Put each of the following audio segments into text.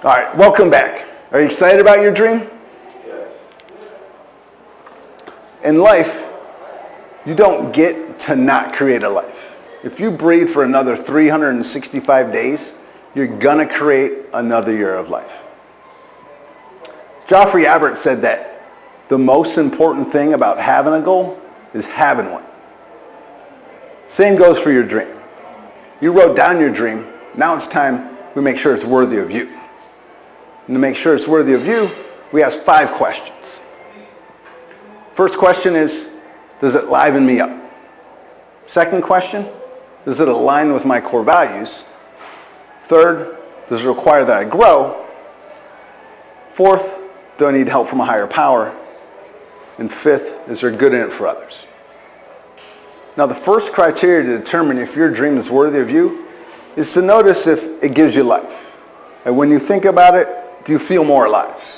All right, welcome back. Are you excited about your dream? Yes. In life, you don't get to not create a life. If you breathe for another 365 days, you're gonna create another year of life. Joffrey Abbott said that the most important thing about having a goal is having one. Same goes for your dream. You wrote down your dream. Now it's time we make sure it's worthy of you. And to make sure it's worthy of you, we ask 5 questions. First question is, does it liven me up? Second question, does it align with my core values? Third, does it require that I grow? Fourth, do I need help from a higher power? And fifth, is there good in it for others? Now, the first criteria to determine if your dream is worthy of you is to notice if it gives you life. And when you think about it, do you feel more alive?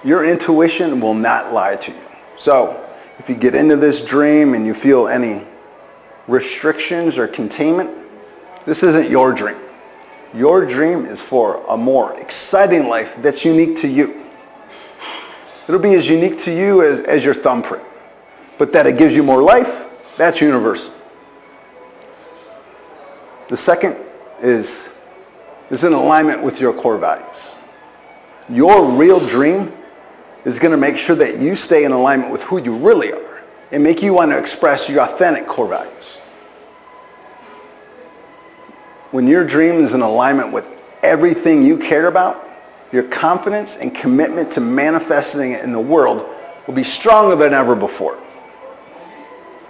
Your intuition will not lie to you. So, if you get into this dream and you feel any restrictions or containment, this isn't your dream. Your dream is for a more exciting life that's unique to you. It'll be as unique to you as your thumbprint. But that it gives you more life, that's universal. The second is in alignment with your core values. Your real dream is going to make sure that you stay in alignment with who you really are and make you want to express your authentic core values. When your dream is in alignment with everything you care about, your confidence and commitment to manifesting it in the world will be stronger than ever before.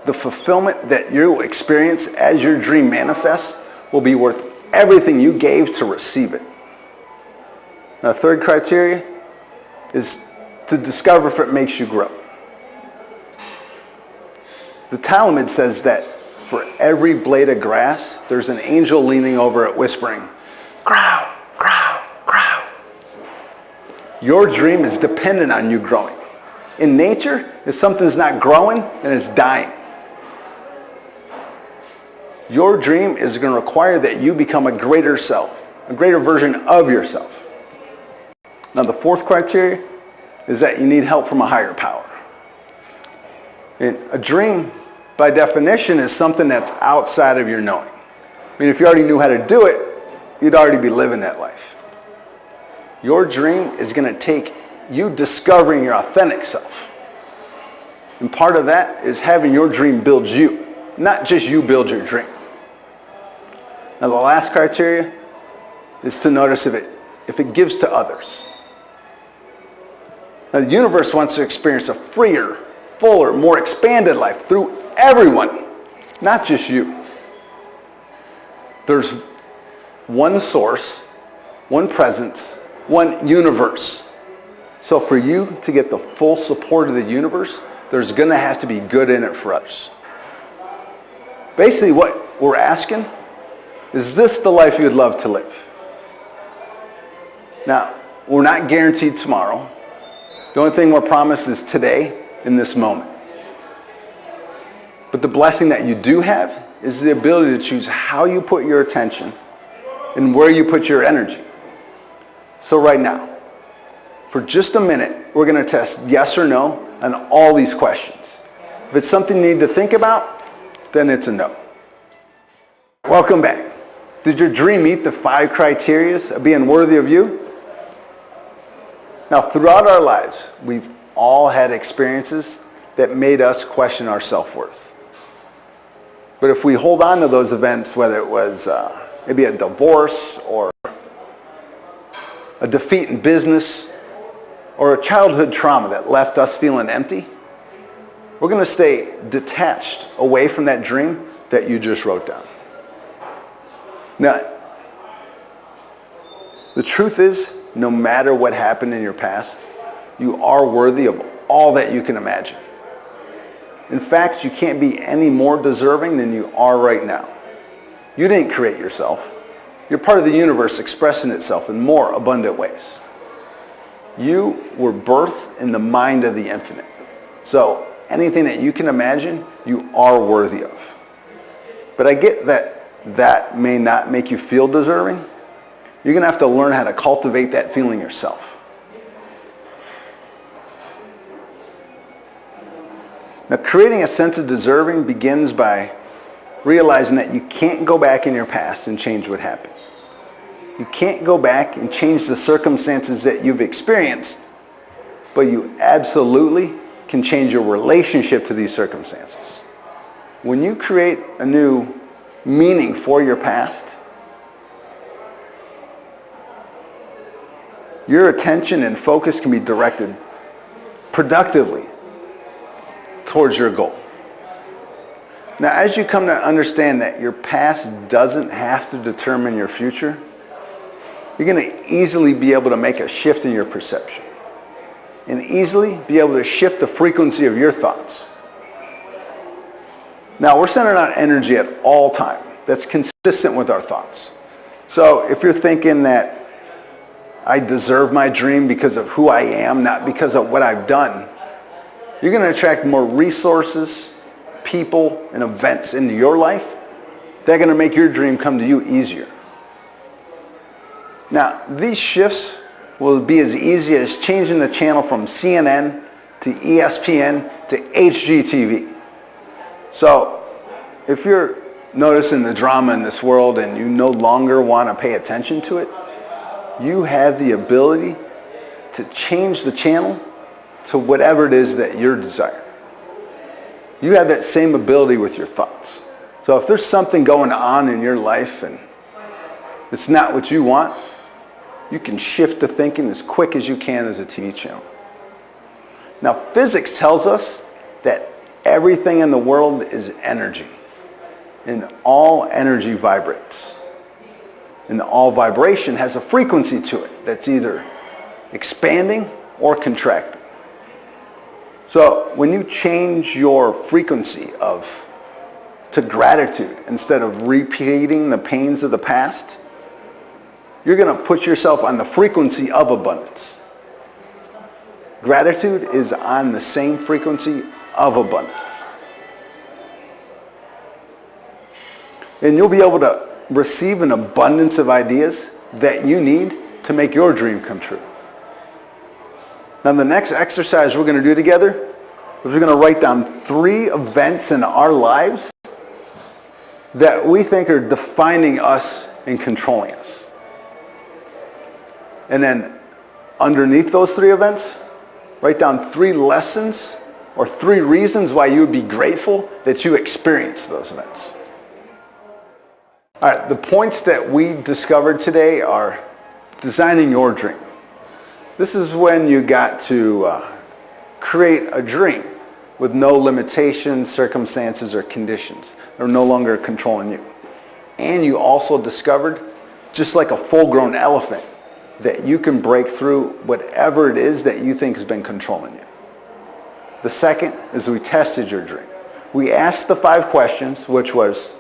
The fulfillment that you experience as your dream manifests will be worth everything you gave to receive it. Now, the third criteria is to discover if it makes you grow. The Talmud says that for every blade of grass, there's an angel leaning over it whispering, "Grow, grow, grow." Your dream is dependent on you growing. In nature, if something's not growing, then it's dying. Your dream is going to require that you become a greater self, a greater version of yourself. Now, the fourth criteria is that you need help from a higher power. And a dream, by definition, is something that's outside of your knowing. I mean, if you already knew how to do it, you'd already be living that life. Your dream is going to take you discovering your authentic self. And part of that is having your dream build you, not just you build your dream. Now, the last criteria is to notice if it gives to others. Now, the universe wants to experience a freer, fuller, more expanded life through everyone, not just you. There's one source, one presence, one universe. So for you to get the full support of the universe, there's going to have to be good in it for others. Basically, what we're asking, is this the life you would love to live? Now, we're not guaranteed tomorrow. The only thing we're promised is today, in this moment. But the blessing that you do have is the ability to choose how you put your attention and where you put your energy. So right now, for just a minute, we're going to test yes or no on all these questions. If it's something you need to think about, then it's a no. Welcome back. Did your dream meet the 5 criteria of being worthy of you? Now, throughout our lives, we've all had experiences that made us question our self-worth. But if we hold on to those events, whether it was maybe a divorce or a defeat in business or a childhood trauma that left us feeling empty, we're going to stay detached away from that dream that you just wrote down. Now, the truth is, no matter what happened in your past, you are worthy of all that you can imagine. In fact, you can't be any more deserving than you are right now. You didn't create yourself. You're part of the universe expressing itself in more abundant ways. You were birthed in the mind of the infinite. So anything that you can imagine, you are worthy of. But I get that may not make you feel deserving, You're going to have to learn how to cultivate that feeling yourself. Now, creating a sense of deserving begins by realizing that you can't go back in your past and change what happened. You can't go back and change the circumstances that you've experienced, but you absolutely can change your relationship to these circumstances. When you create a new meaning for your past, your attention and focus can be directed productively towards your goal. Now, as you come to understand that your past doesn't have to determine your future, you're going to easily be able to make a shift in your perception and easily be able to shift the frequency of your thoughts. Now, we're centered on energy at all time. That's consistent with our thoughts. So if you're thinking that I deserve my dream because of who I am, not because of what I've done, you're going to attract more resources, people, and events into your life that are going to make your dream come to you easier. Now, these shifts will be as easy as changing the channel from CNN to ESPN to HGTV. So if you're noticing the drama in this world and you no longer want to pay attention to it, you have the ability to change the channel to whatever it is that you desire. You have that same ability with your thoughts. So if there's something going on in your life and it's not what you want, you can shift the thinking as quick as you can as a TV channel. Now, physics tells us that everything in the world is energy, and all energy vibrates. And all vibration has a frequency to it that's either expanding or contracting. So when you change your frequency to gratitude instead of repeating the pains of the past, you're going to put yourself on the frequency of abundance. Gratitude is on the same frequency of abundance. And you'll be able to receive an abundance of ideas that you need to make your dream come true. Now, the next exercise we're going to do together is we're going to write down 3 events in our lives that we think are defining us and controlling us. And then underneath those 3 events, write down 3 lessons or 3 reasons why you would be grateful that you experienced those events. All right, the points that we discovered today are designing your dream. This is when you got to create a dream with no limitations, circumstances, or conditions. They're no longer controlling you. And you also discovered, just like a full-grown elephant, that you can break through whatever it is that you think has been controlling you. The second is we tested your dream. We asked the 5 questions, which was,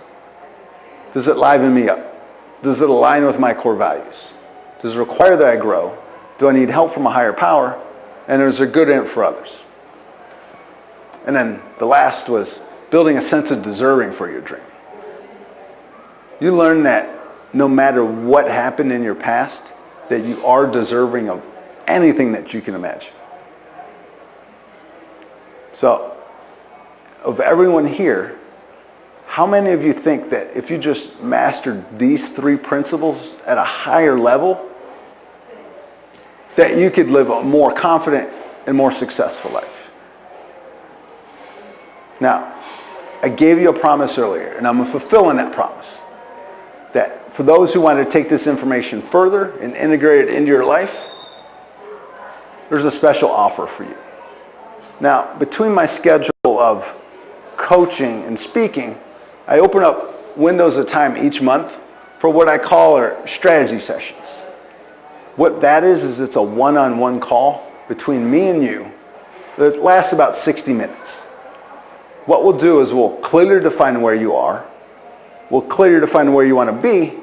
does it liven me up? Does it align with my core values? Does it require that I grow? Do I need help from a higher power? And is there good in it for others? And then the last was building a sense of deserving for your dream. You learn that no matter what happened in your past, that you are deserving of anything that you can imagine. So, of everyone here, how many of you think that if you just mastered these 3 principles at a higher level, that you could live a more confident and more successful life? Now, I gave you a promise earlier, and I'm fulfilling that promise, that for those who want to take this information further and integrate it into your life, there's a special offer for you. Now, between my schedule of coaching and speaking, I open up windows of time each month for what I call our strategy sessions. What that is it's a one-on-one call between me and you that lasts about 60 minutes. What we'll do is we'll clearly define where you are, we'll clearly define where you want to be,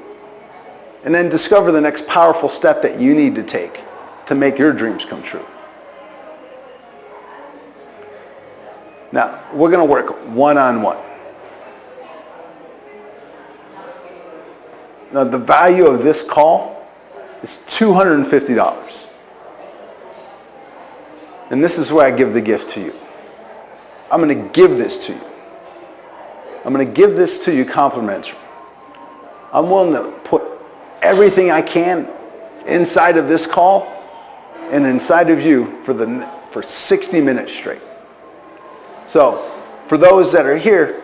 and then discover the next powerful step that you need to take to make your dreams come true. Now, we're going to work one-on-one. Now, the value of this call is $250. And this is where I give the gift to you. I'm going to give this to you. I'm going to give this to you complimentary. I'm willing to put everything I can inside of this call and inside of you for 60 minutes straight. So, for those that are here,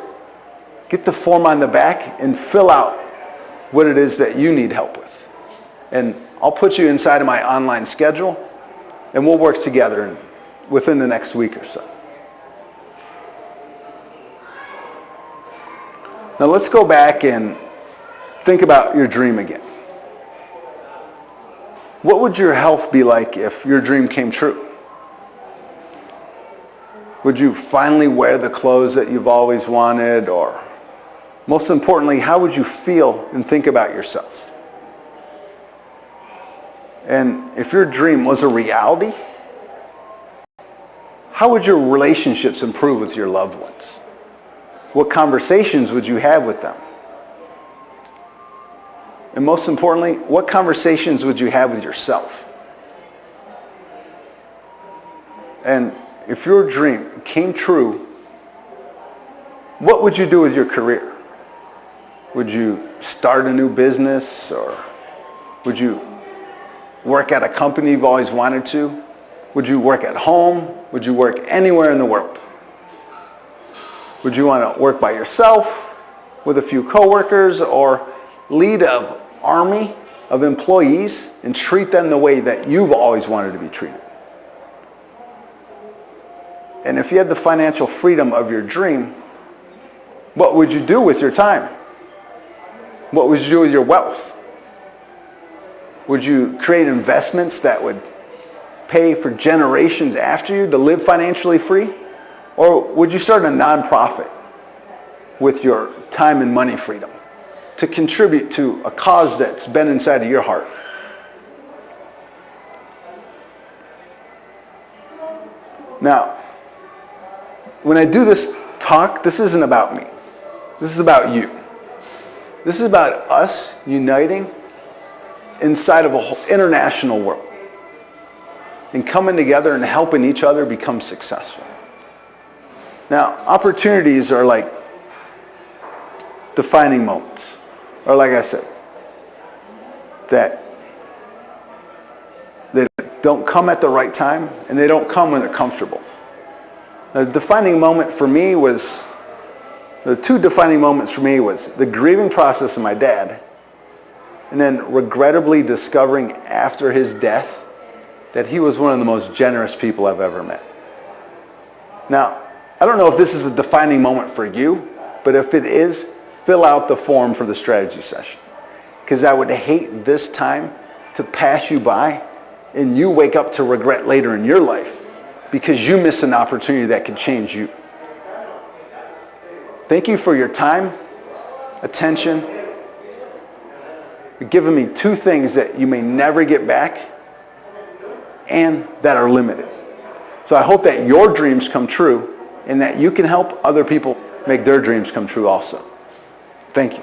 get the form on the back and fill out what it is that you need help with. And I'll put you inside of my online schedule, and we'll work together within the next week or so. Now let's go back and think about your dream again. What would your health be like if your dream came true? Would you finally wear the clothes that you've always wanted? Or most importantly, how would you feel and think about yourself? And if your dream was a reality, how would your relationships improve with your loved ones? What conversations would you have with them? And most importantly, what conversations would you have with yourself? And if your dream came true, what would you do with your career? Would you start a new business, or would you work at a company you've always wanted to? Would you work at home? Would you work anywhere in the world? Would you want to work by yourself with a few coworkers, or lead an army of employees and treat them the way that you've always wanted to be treated? And if you had the financial freedom of your dream, what would you do with your time? What would you do with your wealth? Would you create investments that would pay for generations after you to live financially free? Or would you start a nonprofit with your time and money freedom to contribute to a cause that's been inside of your heart? Now, when I do this talk, this isn't about me. This is about you. This is about us uniting inside of a whole international world and coming together and helping each other become successful. Now, opportunities are like defining moments, or like I said, that they don't come at the right time, and they don't come when they're comfortable. The defining moment for me was, the two defining moments for me was the grieving process of my dad, and then regrettably discovering after his death that he was one of the most generous people I've ever met. Now, I don't know if this is a defining moment for you, but if it is, fill out the form for the strategy session. Because I would hate this time to pass you by and you wake up to regret later in your life because you missed an opportunity that could change you. Thank you for your time, attention. You've given me two things that you may never get back and that are limited. So I hope that your dreams come true and that you can help other people make their dreams come true also. Thank you.